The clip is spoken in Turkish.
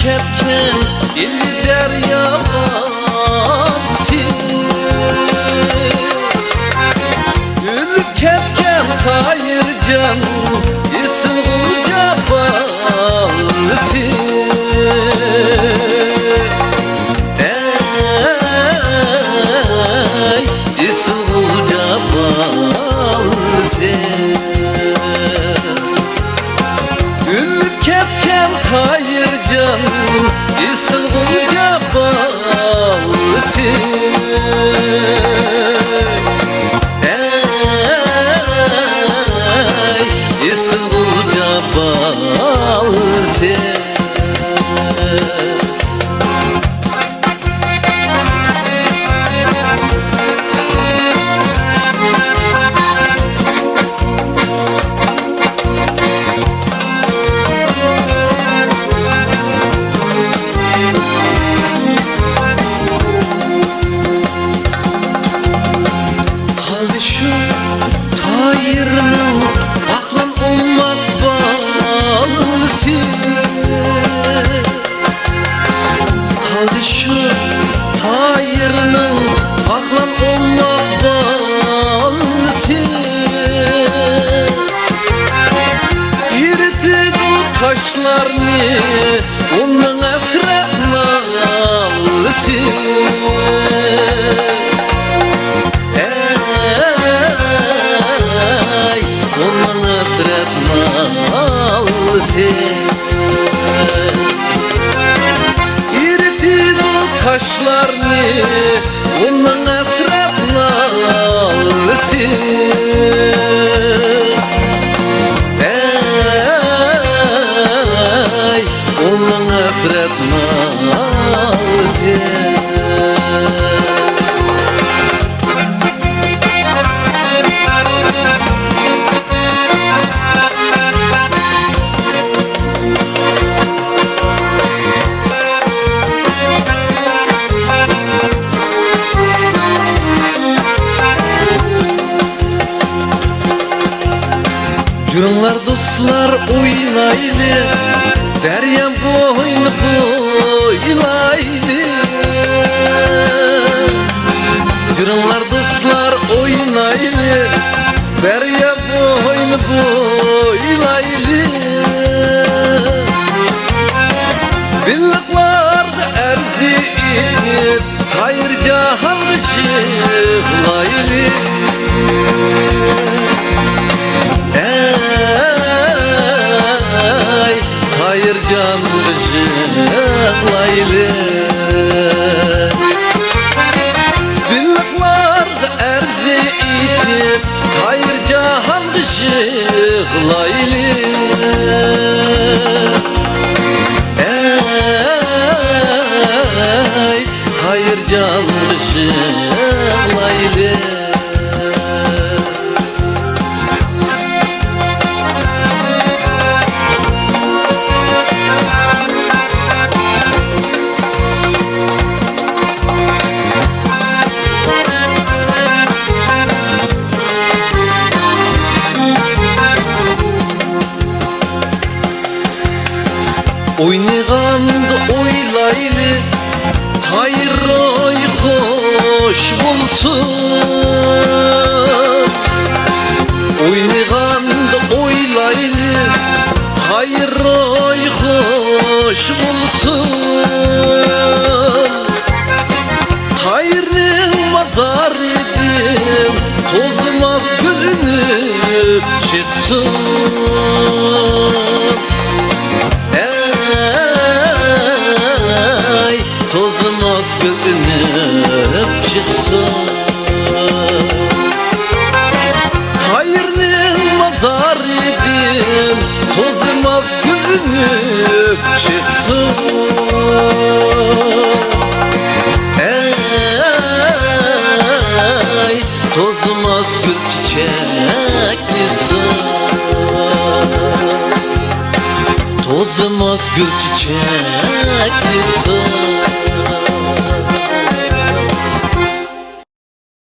ketken illi deryamansin. Ülüp ketken kayırcan isim bulca balsin. Ey isim bulca balsin. Ülüp ketken kayırcan isim bulca balsin. Kaldı şu tayırının aklın olmak balsin. Kaldı şu tayırının aklın olmak balsin. İrdi bu taşlarını onun esretine alsın. Onun hasretine alsın. İrdi bu taşlarını onun hasretine alsın. Onun hasretine alsın. Yürünler dostlar oynaylı, deryem boynu boylaylı. Yürünler dostlar oynaylı, deryem boynu boylaylı. Billiklarda erdi itip, tayır cahan ışıklaylı. Hayır can ışıklaylı. Billiklarda erzi itip hayır cahan ışıklaylı. Hayır can ışıklaylı. Oynayğanda oylaylı, tayır oy hoş bulsun. Oynayğanda oylaylı, tayır oy hoş bulsun. Tayırın mazar edim, tozmaz bölünüp çıksın. Tozmaz görünüp çıksın. Tayırın mazar edin, tozmaz görünüp çıksın. Tozmaz gül çiçeklisin. Tozmaz gül çiçeklisin.